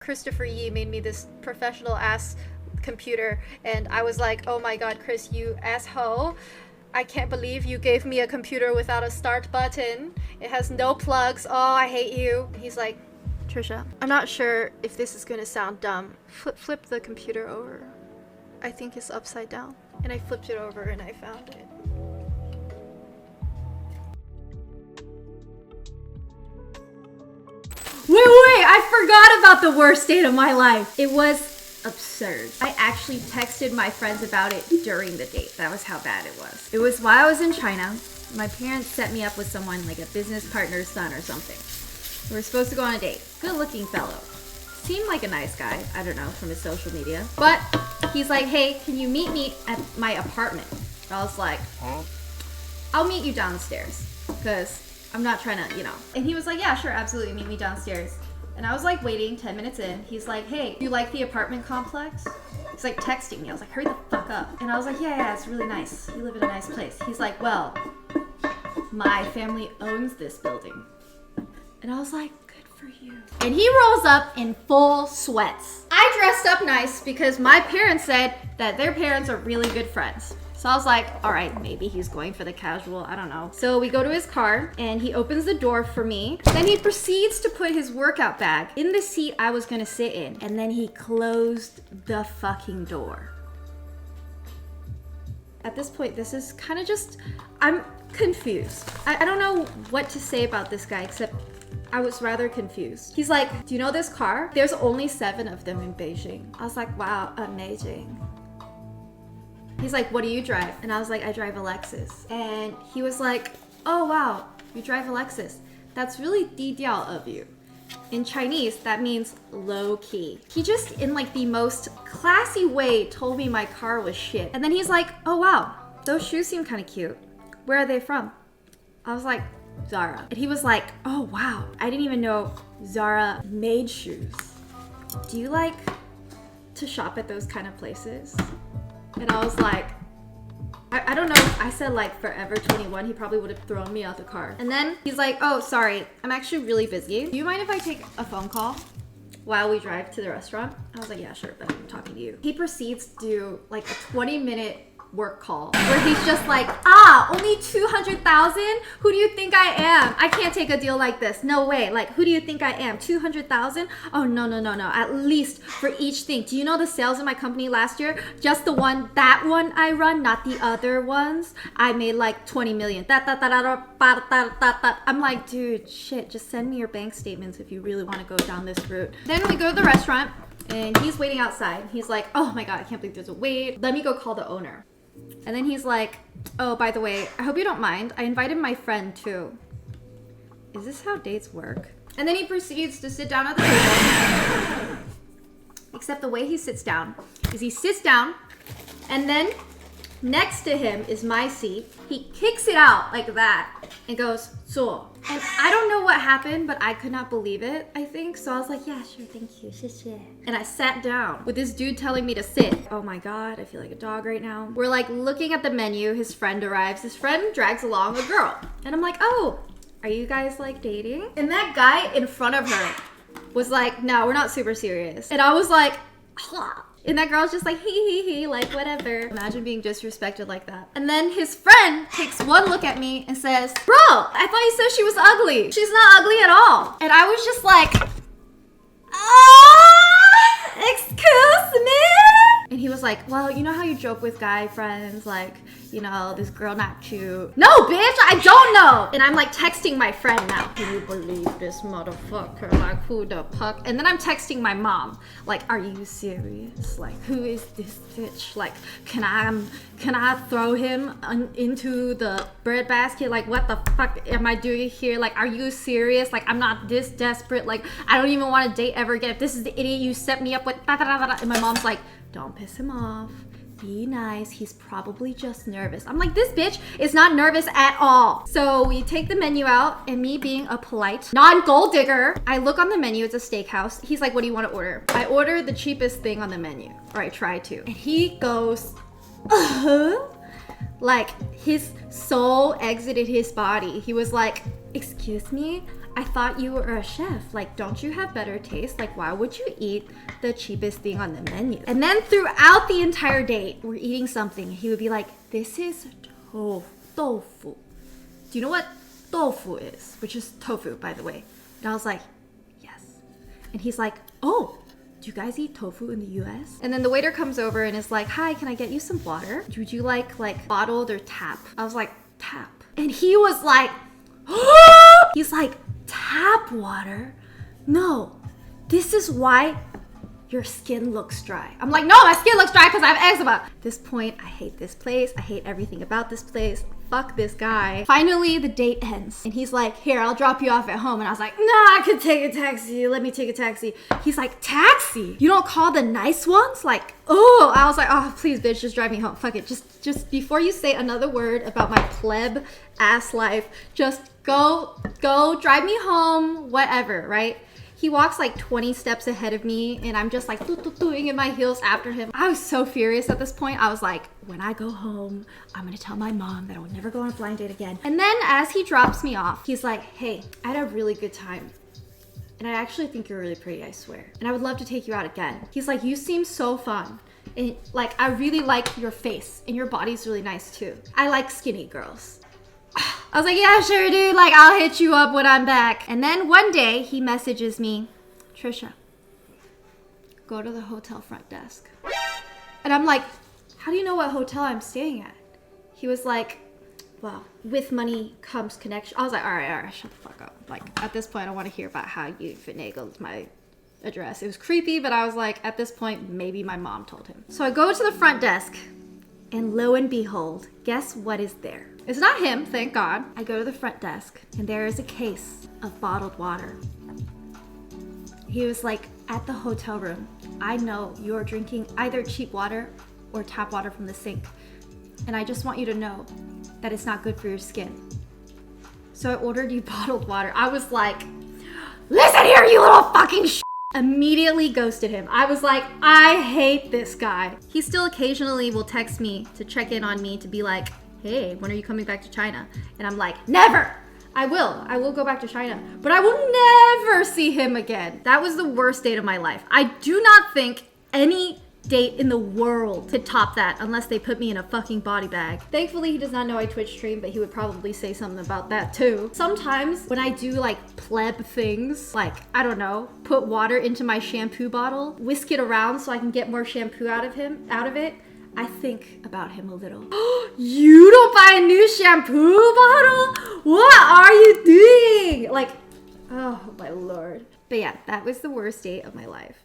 Christopher Yee made me this professional ass computer, and I was like, oh my god, Chris, you asshole. I can't believe you gave me a computer without a start button. It has no plugs. Oh, I hate you. He's like, Trisha, I'm not sure if this is gonna sound dumb. Flip the computer over. I think it's upside down. And I flipped it over and I found it. Wait, I forgot about the worst date of my life. It was absurd. I actually texted my friends about it during the date. That was how bad it was. It was while I was in China. My parents set me up with someone, like a business partner's son or something. We were supposed to go on a date. Good looking fellow. Seemed like a nice guy. I don't know, from his social media. But he's like, hey, can you meet me at my apartment? I was like, I'll meet you downstairs. Because I'm not trying to, And he was like, yeah, sure, absolutely, meet me downstairs. And I was like waiting 10 minutes in. He's like, hey, you like the apartment complex? He's like texting me. I was like, hurry the fuck up. And I was like, yeah, it's really nice. You live in a nice place. He's like, well, my family owns this building. And I was like, good for you. And he rolls up in full sweats. I dressed up nice because my parents said that their parents are really good friends. So I was like, all right, maybe he's going for the casual, I don't know. So we go to his car and he opens the door for me. Then he proceeds to put his workout bag in the seat I was gonna sit in. And then he closed the fucking door. At this point, this is kind of just, I'm confused. I don't know what to say about this guy except I was rather confused. He's like, do you know this car? There's only 7 of them in Beijing. I was like, wow, amazing. He's like, what do you drive? And I was like, I drive a Lexus. And he was like, oh wow, you drive a Lexus. That's really 低调 of you. In Chinese, that means low key. He just, in like the most classy way, told me my car was shit. And then he's like, oh wow, those shoes seem kind of cute. Where are they from? I was like, Zara. And he was like, oh wow, I didn't even know Zara made shoes. Do you like to shop at those kind of places? And I was like, I don't know if I said like Forever 21, he probably would have thrown me out the car. And then he's like, oh, sorry, I'm actually really busy. Do you mind if I take a phone call while we drive to the restaurant? I was like, yeah, sure, but I'm talking to you. He proceeds to do like a 20-minute work call where he's just like, only 200,000? Who do you think I am? I can't take a deal like this. No way. Like, who do you think I am? 200,000? Oh, no. At least for each thing. Do you know the sales in my company last year? Just that one I run, not the other ones. I made like 20 million. I'm like, dude, shit, just send me your bank statements if you really want to go down this route. Then we go to the restaurant and he's waiting outside. He's like, oh my God, I can't believe there's a wait. Let me go call the owner. And then he's like, oh, by the way, I hope you don't mind. I invited my friend too. Is this how dates work? And then he proceeds to sit down at the table. Except the way he sits down is he sits down and then next to him is my seat. He kicks it out like that and goes, 坐. And I don't know what happened, but I could not believe it, I think. So I was like, yeah, sure, thank you, 谢谢. And I sat down with this dude telling me to sit. Oh my God, I feel like a dog right now. We're like looking at the menu. His friend arrives. His friend drags along a girl. And I'm like, oh, are you guys like dating? And that guy in front of her was like, no, we're not super serious. And I was like, huh. And that girl's just like, he, like, whatever. Imagine being disrespected like that. And then his friend takes one look at me and says, bro, I thought you said she was ugly. She's not ugly at all. And I was just like, excuse me? And he was like, well, you know how you joke with guy friends, like, this girl not cute. No, bitch, I don't know. And I'm like texting my friend now. Can you believe this motherfucker? Like, who the fuck? And then I'm texting my mom, like, are you serious? Like, who is this bitch? Like, can I throw him into the bread basket? Like, what the fuck am I doing here? Like, are you serious? Like, I'm not this desperate. Like, I don't even want to date ever again. If this is the idiot you set me up with, and my mom's like, don't piss him off. Be nice. He's probably just nervous. I'm like, this bitch is not nervous at all. So we take the menu out, and me being a polite non-gold digger, I look on the menu. It's a steakhouse. He's like, what do you want to order? I order the cheapest thing on the menu, or I try to. And he goes, like his soul exited his body. He was like, excuse me, I thought you were a chef. Like, don't you have better taste? Like, why would you eat the cheapest thing on the menu? And then throughout the entire date, we're eating something. He would be like, this is tofu. Do you know what tofu is? Which is tofu, by the way. And I was like, yes. And he's like, oh, do you guys eat tofu in the US? And then the waiter comes over and is like, hi, can I get you some water? Would you like bottled or tap? I was like, tap. And he was like, he's like, tap water? No, this is why your skin looks dry. I'm like, no, my skin looks dry because I have eczema. At this point, I hate this place. I hate everything about this place. Fuck this guy. Finally, the date ends. And he's like, here, I'll drop you off at home. And I was like, no, I could take a taxi. Let me take a taxi. He's like, taxi? You don't call the nice ones? Like, oh, I was like, oh, please, bitch, just drive me home. Fuck it. Just before you say another word about my pleb ass life, just go, drive me home, whatever, right? He walks like 20 steps ahead of me and I'm just like doing in my heels after him. I was so furious at this point. I was like, when I go home, I'm gonna tell my mom that I will never go on a blind date again. And then as he drops me off, he's like, hey, I had a really good time. And I actually think you're really pretty, I swear. And I would love to take you out again. He's like, you seem so fun. And like, I really like your face and your body's really nice too. I like skinny girls. I was like, yeah, sure, dude. Like, I'll hit you up when I'm back. And then one day he messages me, Trisha, go to the hotel front desk. And I'm like, how do you know what hotel I'm staying at? He was like, well, with money comes connection. I was like, all right, shut the fuck up. Like, at this point, I don't want to hear about how you finagled my address. It was creepy, but I was like, at this point, maybe my mom told him. So I go to the front desk, and lo and behold, guess what is there? It's not him, thank God. I go to the front desk, and there is a case of bottled water. He was like, at the hotel room, I know you're drinking either cheap water or tap water from the sink. And I just want you to know that it's not good for your skin. So I ordered you bottled water. I was like, listen here, you little fucking Immediately ghosted him. I was like, I hate this guy. He still occasionally will text me to check in on me to be like, hey, when are you coming back to China? And I'm like, never! I will go back to China, but I will never see him again. That was the worst date of my life. I do not think any date in the world could top that unless they put me in a fucking body bag. Thankfully, he does not know I Twitch stream, but he would probably say something about that too. Sometimes when I do like pleb things, like, I don't know, put water into my shampoo bottle, whisk it around so I can get more shampoo out of it, I think about him a little. You don't buy a new shampoo bottle? What are you doing? Like, oh my Lord. But yeah, that was the worst date of my life.